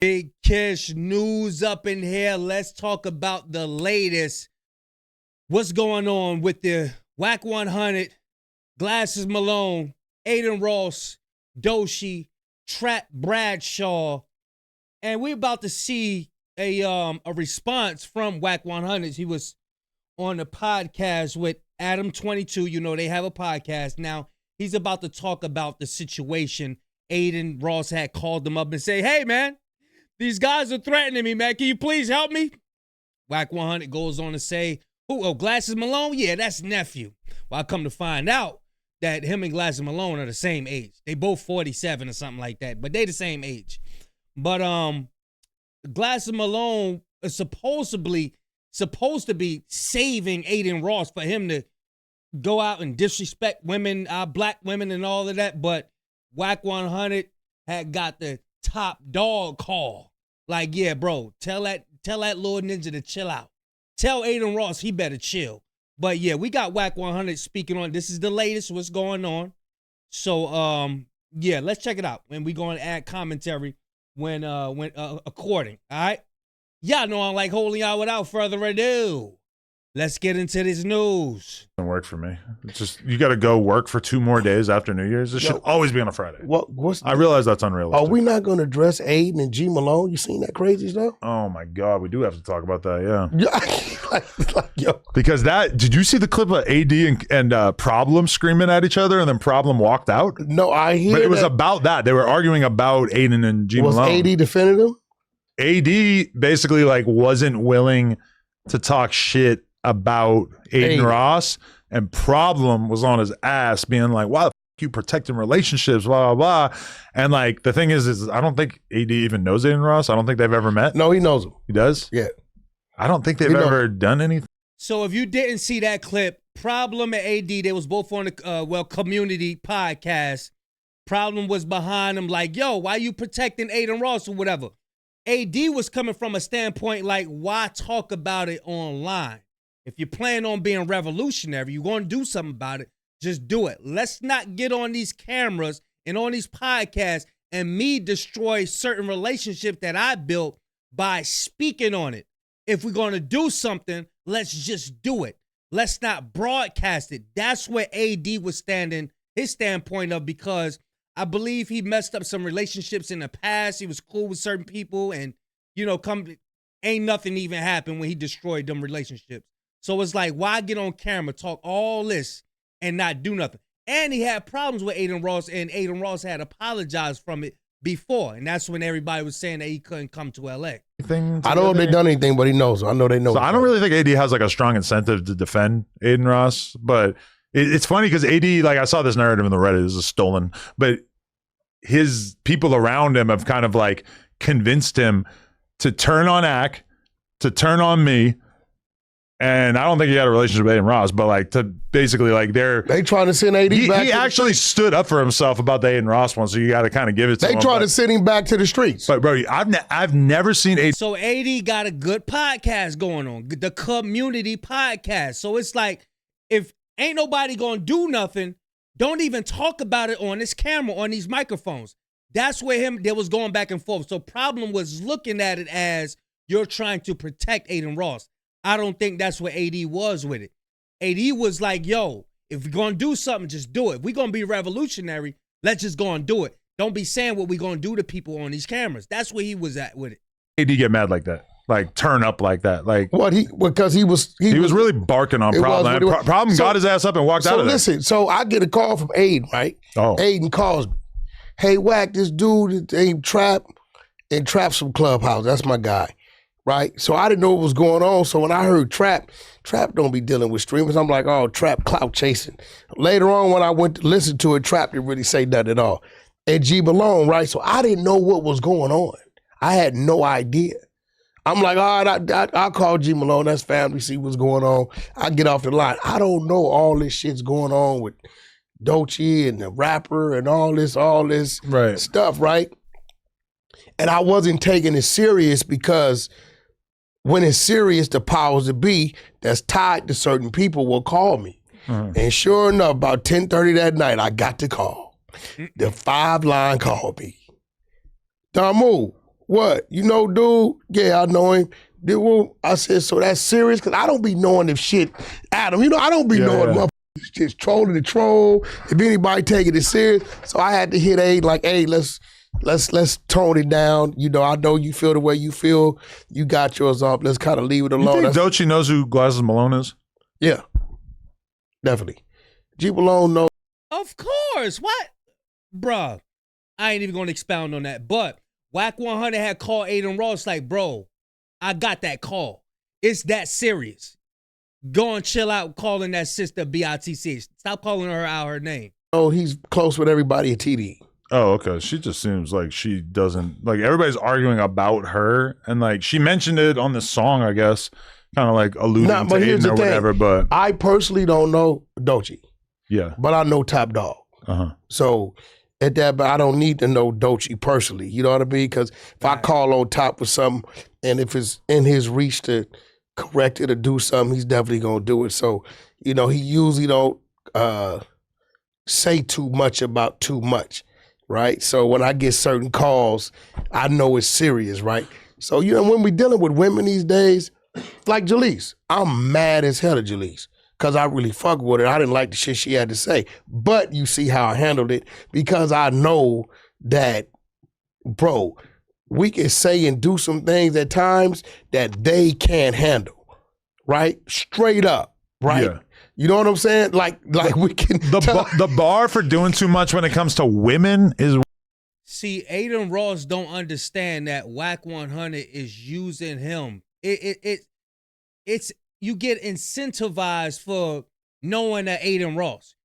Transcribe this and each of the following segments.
Big Kish news up in here. Let's talk about the latest. What's going on with the WACK 100, Glasses Malone, Adin Ross, Doechii, Trap Bradshaw, and we're about to see a response from WACK 100. He was on the podcast with Adam 22. You know, they have a podcast now. He's about to talk about the situation. Adin Ross had called them up and say, hey, man, these guys are threatening me, man. Can you please help me? WACK 100 goes on to say, oh, Glasses Malone? Yeah, that's nephew. Well, I come to find out that him and Glasses Malone are the same age. They both 47 or something like that, but they the same age. But Glasses Malone is supposed to be saving Adin Ross for him to go out and disrespect women, black women and all of that. But WACK 100 had got the top dog call. Like, yeah, bro, tell that little ninja to chill out. Tell Adin Ross he better chill. But yeah, we got WACK 100 speaking on. This is the latest. What's going on? So yeah, let's check it out. And we going to add commentary when according. All right. Y'all know I'm like holding y'all. Without further ado, let's get into this news. Doesn't work for me. It's just you got to go work for 2 more days after New Year's. This should always be on a Friday. I realize that's unrealistic. Are we not going to address Adin and G Malone? You seen that crazy stuff? Oh my God, we do have to talk about that. Yeah. Yo. Because did you see the clip of AD and Problem screaming at each other and then Problem walked out? No, I hear. But it was about that. They were arguing about Adin and G Malone. Was AD defending him? AD basically like wasn't willing to talk shit about Adin Ross, and Problem was on his ass being like, why the f you protecting relationships, blah, blah, blah. And like, the thing is I don't think AD even knows Adin Ross. I don't think they've ever met. No, he knows him. He does? Yeah. I don't think they've ever done anything. So if you didn't see that clip, Problem and AD, they was both on the community podcast. Problem was behind him like, yo, why you protecting Adin Ross or whatever? AD was coming from a standpoint like, why talk about it online? If you plan on being revolutionary, you're going to do something about it, just do it. Let's not get on these cameras and on these podcasts and me destroy certain relationships that I built by speaking on it. If we're going to do something, let's just do it. Let's not broadcast it. That's where AD was standing, his standpoint of, because I believe he messed up some relationships in the past. He was cool with certain people and, you know, ain't nothing even happened when he destroyed them relationships. So it's like, why get on camera, talk all this, and not do nothing? And he had problems with Adin Ross, and Adin Ross had apologized from it before. And that's when everybody was saying that he couldn't come to LA. I don't know if they've done anything, but he knows. I know they know. So I don't really think AD has like a strong incentive to defend Adin Ross, but it's funny because AD, like I saw this narrative in the Reddit, this is stolen, but his people around him have kind of like convinced him to turn on ACK, to turn on me. And I don't think he had a relationship with Adin Ross, but like to basically like they trying to send AD back. He actually stood up for himself about the Adin Ross one, so you got to kind of give it to him. They trying to send him back to the streets. But bro, I've never seen AD. So AD got a good podcast going on, the community podcast. So it's like, if ain't nobody gonna do nothing, don't even talk about it on this camera, on these microphones. That's where they was going back and forth. So Problem was looking at it as you're trying to protect Adin Ross. I don't think that's what AD was with it. AD was like, yo, if we're going to do something, just do it. If we're going to be revolutionary, let's just go and do it. Don't be saying what we're going to do to people on these cameras. That's where he was at with it. AD get mad like that, like turn up like that. Like what? Because he was really barking on Problem. Problem got his ass up and walked out of there. So listen, so I get a call from Adin, right? Oh. Adin calls me. Hey, WACK, this dude named Trap in Trap some Clubhouse. That's my guy. Right? So I didn't know what was going on. So when I heard Trap don't be dealing with streamers. I'm like, oh, Trap clout chasing. Later on when I went to listen to it, Trap didn't really say that at all. And G Malone, right? So I didn't know what was going on. I had no idea. I'm like, all right, I'll call G Malone. That's family, see what's going on. I get off the line. I don't know all this shit's going on with Doechii and the rapper and all this stuff, right? And I wasn't taking it serious because when it's serious, the powers that be that's tied to certain people will call me. And sure enough, about 10:30 that night, I got the call. The 5 line called me. Damu, What? You know, dude? Yeah, I know him. I said, so that's serious? Because I don't be knowing if shit, Adam, I don't be knowing motherfuckers just trolling the troll, if anybody taking it serious. So I had to hit Aid like, hey, let's tone it down. I know you feel the way you feel. You got yours off. Let's kind of leave it alone. You think Doechii knows who Glasses Malone is? Yeah, definitely. G Malone knows. Of course. What? Bruh, I ain't even going to expound on that. But WACK 100 had called Adin Ross like, bro, I got that call. It's that serious. Go and chill out calling that sister BITC. Stop calling her out her name. Oh, he's close with everybody at TD. Oh, okay. She just seems like she doesn't, like, everybody's arguing about her. And, like, she mentioned it on the song, I guess, kind of like alluding to Adin or whatever. But I personally don't know Doechii. Yeah. But I know Top Dog. So at that, but I don't need to know Doechii personally. You know what I mean? Because if I call on Top for something, and if it's in his reach to correct it or do something, he's definitely gonna do it. So, he usually don't say too much about too much, right? So when I get certain calls, I know it's serious, right? So, when we dealing with women these days, like Jalise, I'm mad as hell at Jalise. Because I really fuck with her. I didn't like the shit she had to say. But you see how I handled it, because I know that, bro, we can say and do some things at times that they can't handle, right? Straight up, right? Yeah. You know what I'm saying? Like we can. The bar for doing too much when it comes to women is. See, Adin Ross don't understand that WACK 100 is using him. It's you get incentivized for knowing that Adin Ross.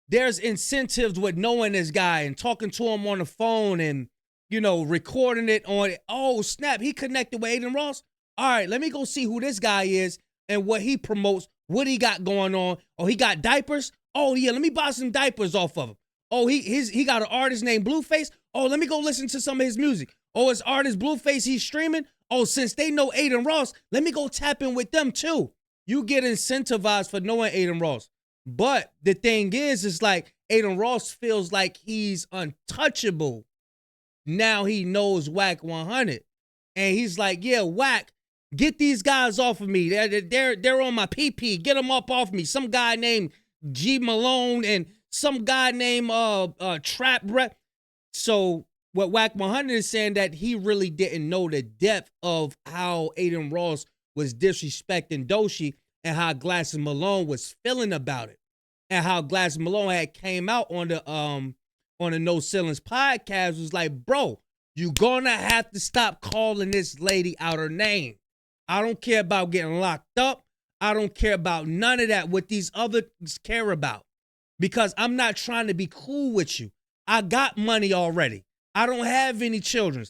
There's incentives with knowing this guy and talking to him on the phone and, recording it on, oh, snap, he connected with Adin Ross? All right, let me go see who this guy is and what he promotes, what he got going on. Oh, he got diapers? Oh, yeah, let me buy some diapers off of him. Oh, he got an artist named Blueface? Oh, let me go listen to some of his music. Oh, his artist Blueface, he's streaming? Oh, since they know Adin Ross, let me go tap in with them too. You get incentivized for knowing Adin Ross. But the thing is like Adin Ross feels like he's untouchable. Now he knows WACK 100. And he's like, yeah, WACK, get these guys off of me. They're on my PP. Get them up off me. Some guy named G Malone and some guy named Trap Rep. So what WACK 100 is saying, that he really didn't know the depth of how Adin Ross was disrespecting Doechii and how Glasses Malone was feeling about it, and how Glasses Malone had came out on the No Ceilings podcast, was like, bro, you gonna have to stop calling this lady out her name. I don't care about getting locked up. I don't care about none of that, what these others care about, because I'm not trying to be cool with you. I got money already. I don't have any children.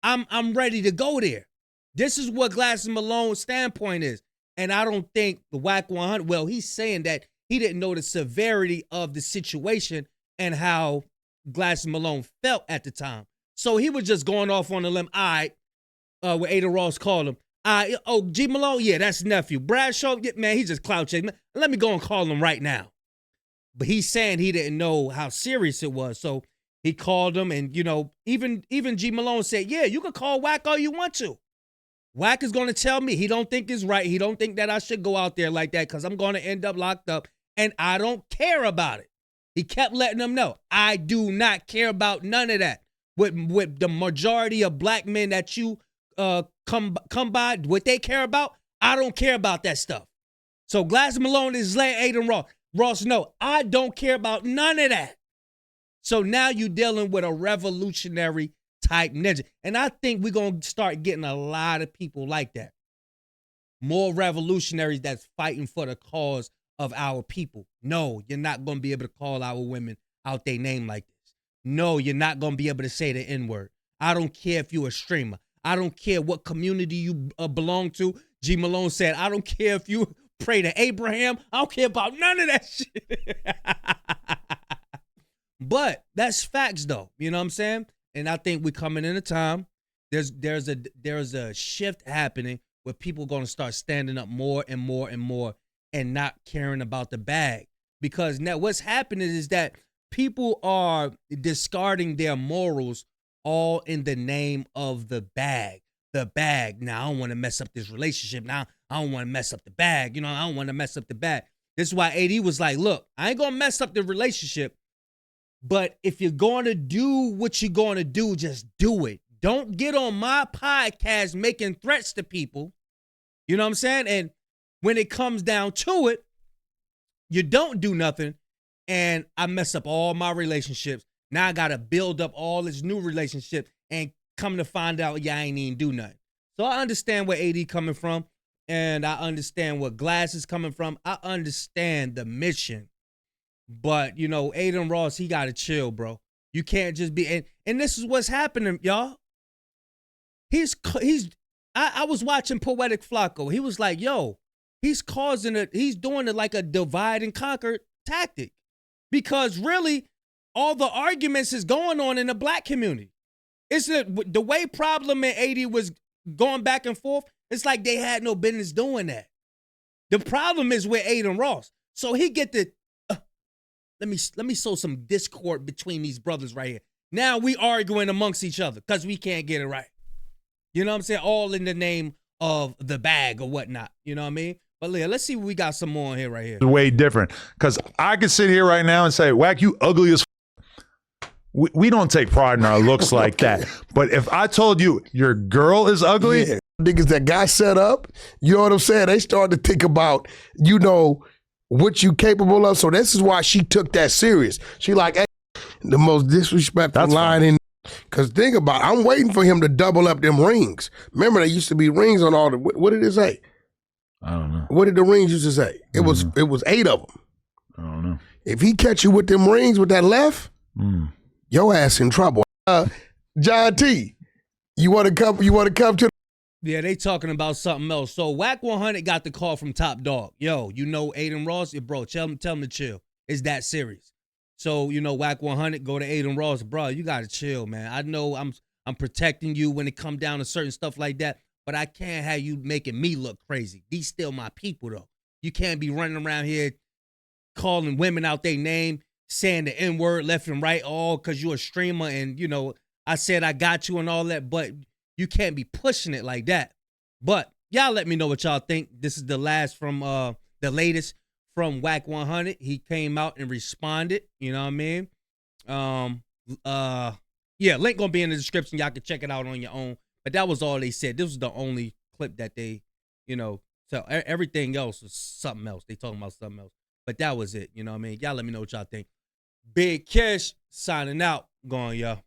I'm ready to go there. This is what Glasses Malone's standpoint is. And I don't think the WACK 100, well, he's saying that he didn't know the severity of the situation and how Glasses Malone felt at the time. So he was just going off on a limb. All right, where Adin Ross called him. Oh, G Malone, yeah, that's nephew. Bradshaw, yeah, man, he's just clout chasing. Let me go and call him right now. But he's saying he didn't know how serious it was. So he called him, and, even G Malone said, yeah, you can call WACK all you want to. WACK is going to tell me he don't think it's right. He don't think that I should go out there like that because I'm going to end up locked up, and I don't care about it. He kept letting them know, I do not care about none of that. With the majority of black men that you come by, what they care about, I don't care about that stuff. So Glasses Malone is letting Adin Ross know, I don't care about none of that. So now you're dealing with a revolutionary type ninja. And I think we're going to start getting a lot of people like that. More revolutionaries that's fighting for the cause of our people. No, you're not going to be able to call our women out their name like this. No, you're not going to be able to say the N-word. I don't care if you're a streamer. I don't care what community you belong to. G Malone said, I don't care if you pray to Abraham. I don't care about none of that shit. But that's facts, though. You know what I'm saying? And I think we're coming in a time. There's a shift happening where people are going to start standing up more and more and more and not caring about the bag. Because now what's happening is that people are discarding their morals all in the name of the bag. The bag. Now, I don't want to mess up this relationship. Now, I don't want to mess up the bag. You know, I don't want to mess up the bag. This is why AD was like, look, I ain't going to mess up the relationship, but if you're going to do what you're going to do, just do it. Don't get on my podcast making threats to people. You know what I'm saying? And when it comes down to it, you don't do nothing, and I mess up all my relationships. Now I got to build up all this new relationship and come to find out, yeah, I ain't even do nothing. So I understand where AD coming from, and I understand where Glass is coming from. I understand the mission. But, you know, Adin Ross, he got to chill, bro. You can't just be, and this is what's happening, y'all. I was watching Poetic Flacco. He was like, yo, he's doing it like a divide and conquer tactic. Because really, all the arguments is going on in the black community. It's the way Problem and AD was going back and forth, it's like they had no business doing that. The problem is with Adin Ross. So he get the, let me sow some discord between these brothers right here. Now we arguing amongst each other because we can't get it right. You know what I'm saying? All in the name of the bag or whatnot. You know what I mean? But Leah, let's see what we got some more in here right here. Way different. Because I could sit here right now and say, Wack, you ugly as we don't take pride in our looks like that. But if I told you your girl is ugly. Yeah. Niggas that got set up, you know what I'm saying? They started to think about, you know, what you capable of. So this is why she took that serious. She like, hey, the most disrespectful line in. Because think about it, I'm waiting for him to double up them rings. Remember, there used to be rings on all the, what did it say? I don't know. What did the rings used to say? It was 8 of them. I don't know. If he catch you with them rings with that left, your ass in trouble. John T, you want to come to Yeah, they talking about something else. So WACK 100 got the call from Top Dog. Yo, you know Adin Ross? Yeah, bro, tell him to chill. It's that serious. So, you know, WACK 100, go to Adin Ross. Bro, you got to chill, man. I know I'm protecting you when it come down to certain stuff like that, but I can't have you making me look crazy. These still my people, though. You can't be running around here calling women out their name, saying the N-word left and right, all because you're a streamer and, you know, I said I got you and all that, but you can't be pushing it like that. But y'all let me know what y'all think. This is the latest from WACK 100. He came out and responded. You know what I mean? Yeah, link gonna be in the description. Y'all can check it out on your own. But that was all they said. This was the only clip that they, you know, so everything else was something else. They talking about something else. But that was it. You know what I mean? Y'all let me know what y'all think. Big Kish signing out. Going, y'all.